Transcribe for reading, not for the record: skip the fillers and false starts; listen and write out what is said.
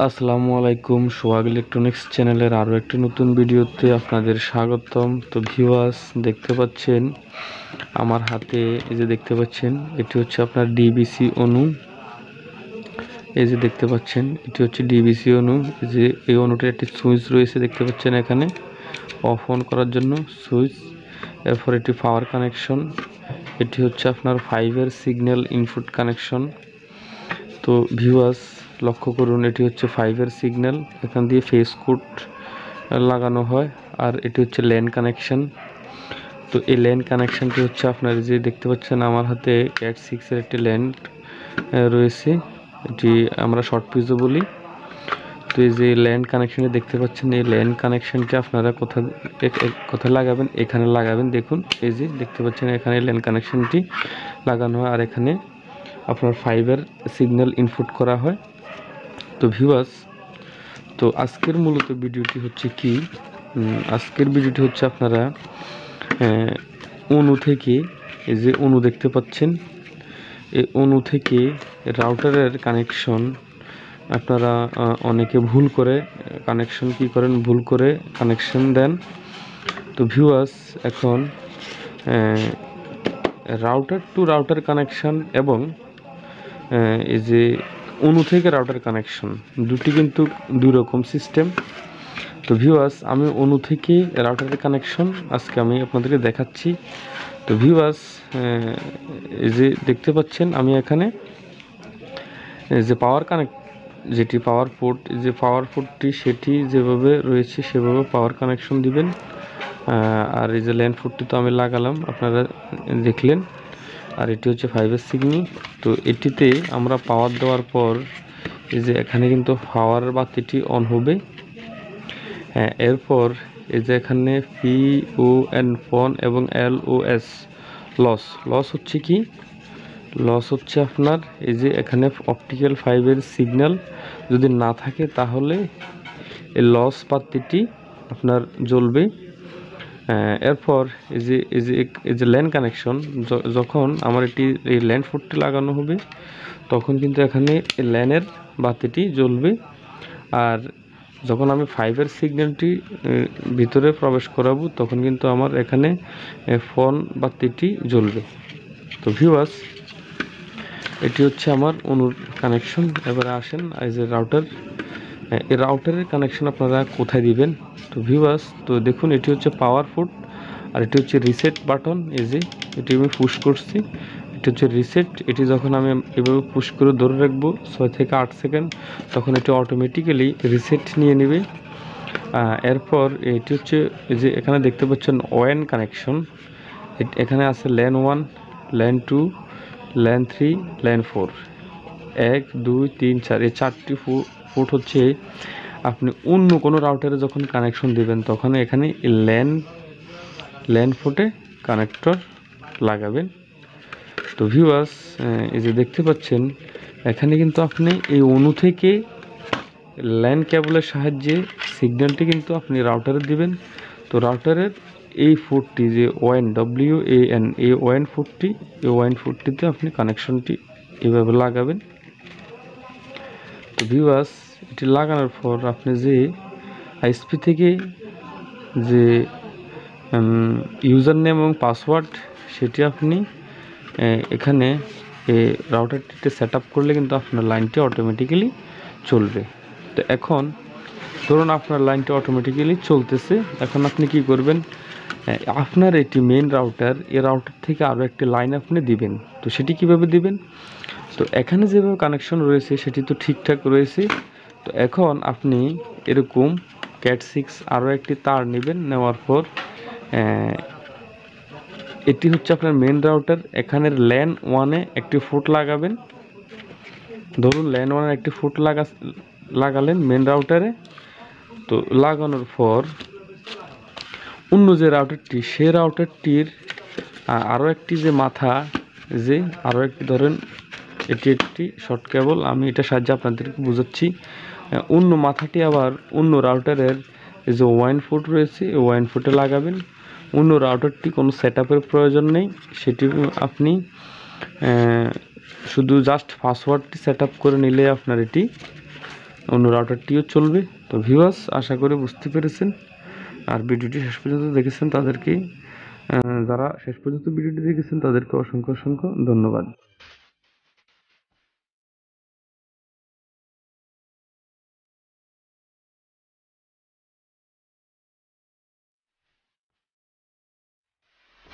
আসসালামু আলাইকুম। সোহাগ ইলেকট্রনিক্স চ্যানেলের আরও একটি নতুন ভিডিওতে আপনাদের স্বাগতম। তো ভিউয়ার্স, দেখতে পাচ্ছেন আমার হাতে, এই যে দেখতে পাচ্ছেন, এটি হচ্ছে আপনার ডিবিসি অনু। এই যে দেখতে পাচ্ছেন, এটি হচ্ছে ডিবিসি অনু। যে এই অনুটার একটি সুইচ রয়েছে, দেখতে পাচ্ছেন এখানে অফ অন করার জন্য সুইচ। এরপর এটি পাওয়ার কানেকশন। এটি হচ্ছে আপনার 5-এর সিগন্যাল ইনপুট কানেকশন। তো ভিউয়ার্স, লক্ষ্য করুন, এটি হচ্ছে 5-এর সিগন্যাল, এখান দিয়ে ফেস কোড লাগানো হয়। আর এটি হচ্ছে ল্যান কানেকশন। তো এই ল্যান কানেকশনটি হচ্ছে আপনার, যে দেখতে পাচ্ছেন আমার হাতে ক্যাট 6-এর একটি ল্যান রয়েছে, এটি আমরা শর্ট পিজও বলি। তো এই যে ল্যান কানেকশনে দেখতে পাচ্ছেন, এই ল্যান কানেকশনটি আপনারা কোথায় লাগাবেন, এখানে লাগাবেন। দেখুন, এই যে দেখতে পাচ্ছেন এখানে ল্যান কানেকশনটি লাগানো হয়, আর এখানে আপনার 5-এর সিগন্যাল ইনপুট করা হয়। তো ভিউয়ার্স, তো আজকের মূলত ভিডিওটি হচ্ছে কি, আজকের ভিডিওটি হচ্ছে আপনারা অনু থেকে, এই যে অনু দেখতে পাচ্ছেন, এই অনু থেকে রাউটারের কানেকশন আপনারা অনেকে ভুল করে কানেকশন ভুল করে কানেকশন দেন। তো ভিউয়ার্স, এখন রাউটার টু রাউটার কানেকশন এবং এই যে অনু থেকে রাউটার কানেকশন দুটি কিন্তু দুই রকম সিস্টেম। তো ভিউয়ার্স, আমি অনু থেকে রাউটারের কানেকশন আজকে আমি আপনাদেরকে দেখাচ্ছি। তো ভিউয়ার্স, এই যে দেখতে পাচ্ছেন আমি এখানে যে যেটি পাওয়ার পোর্ট, যে পাওয়ার পোর্টটি সেটি যেভাবে রয়েছে সেভাবে পাওয়ার কানেকশন দিবেন। আর এই যে ল্যান পোর্টটি তো আমি লাগালাম, আপনারা দেখলেন। আর এটি হচ্ছে 5-এর সিগন্যাল। তো এটিতে আমরা পাওয়ার দেওয়ার পর এই যে এখানে কিন্তু পাওয়ার বাতিটি অন হবে। হ্যাঁ, এরপর এই যে এখানে PON ফোন এবং LOS লস হচ্ছে কি, লস হচ্ছে আপনার এই যে এখানে অপটিক্যাল 5-এর সিগন্যাল যদি না থাকে তাহলে এই লস বাতিটি আপনার জ্বলবে। এরপর এই যে ল্যান কানেকশন, যখন আমার এই ল্যান পোর্টটি লাগানো হবে তখন কিন্তু এখানে ল্যানের বাতিটি জ্বলবে। আর যখন আমি 5-এর সিগন্যালটি ভিতরে প্রবেশ করাবো তখন কিন্তু আমার এখানে ফোন বাতিটি জ্বলবে। তো ভিউয়ার্স, এটি হচ্ছে আমার অনুর কানেকশন। এবারে আসেন এই যে রাউটার, এই রাউটারের কানেকশন আপনারা কোথায় দিবেন। তো ভিউয়ার্স, তো দেখুন, এটি হচ্ছে পাওয়ার পোর্ট আর এটি হচ্ছে রিসেট বাটন। এই যে এটি আমি পুশ করছি, এটি হচ্ছে রিসেট। এটি যখন আমি এভাবে পুশ করে ধরে রাখবো 6 থেকে 8 সেকেন্ড, তখন এটি অটোমেটিক্যালি রিসেট নিয়ে নেবে। এরপর এটি হচ্ছে এই যে এখানে দেখতে পাচ্ছেন ওএন কানেকশন। এখানে আছে ল্যান 1, ল্যান 2, ল্যান 3, ল্যান 4, 1 2 3 4, এই 4টি পোর্ট হচ্ছে আপনি অন্য কোনো রাউটারে যখন কানেকশন দিবেন তখন এখানে ল্যান পোর্টে কানেক্টর লাগাবেন। তো ভিউয়ার্স, এই যে দেখতে পাচ্ছেন এখানে কিন্তু আপনি এই অনু থেকে ল্যান কেবলের সাহায্যে সিগন্যালটি কিন্তু আপনি রাউটারে দিবেন। তো রাউটারের এই পোর্টটি যে WAN, এই ওয়ান পোর্টটিতে আপনি কানেকশনটি এভাবে লাগাবেন। তো ভিউয়ার্স, এটি লাগানোর পর আপনি যে আইএসপি থেকে যে ইউজার নেম এবং পাসওয়ার্ড সেটি আপনি এখানে রাউটারটিতে সেট আপ করলে কিন্তু আপনার লাইনটি অটোমেটিক্যালি চলবে। তো এখন ধরুন আপনার লাইনটি অটোমেটিক্যালি চলতেছে, এখন আপনি কি করবেন, আপনার এটি মেইন রাউটার, এই রাউটার থেকে আরও একটি লাইন আপনি দিবেন। তো সেটি কিভাবে দিবেন, তো এখানে যেভাবে কানেকশন রয়েছে সেটি তো ঠিকঠাক রয়েছে। তো এখন আপনি এরকম ক্যাট 6 আরও একটি তার নেবেন, নেওয়ার পর এটি হচ্ছে আপনার মেন রাউটার, এখানের ল্যান 1-এ একটি পোর্ট লাগাবেন। ধরুন ল্যান 1-এর একটি পোর্ট লাগালেন মেন রাউটারে। তো লাগানোর পর অন্য যে রাউটারটি, সেই রাউটারটির আরও একটি যে মাথা, যে আরও একটি ধরেন এটি একটি শর্ট কেবল, আমি এটা সাহায্যে আপনাদেরকে বোঝাচ্ছি। অন্য মাথাটি আবার অন্য রাউটারের যে ওয়ান পোর্ট রয়েছে এই ওয়ান পোর্টে লাগাবেন। অন্য রাউটারটি কোনো সেট আপের প্রয়োজন নেই, সেটি আপনি শুধু জাস্ট পাসওয়ার্ডটি সেট আপ করে নিলে আপনার এটি অন্য রাউটারটিও চলবে। তো ভিউয়ার্স, আশা করি বুঝতে পেরেছেন। আর ভিডিওটি শেষ পর্যন্ত দেখেছেন তাদেরকে, যারা শেষ পর্যন্ত ভিডিওটি দেখেছেন তাদেরকে অসংখ্য অসংখ্য ধন্যবাদ।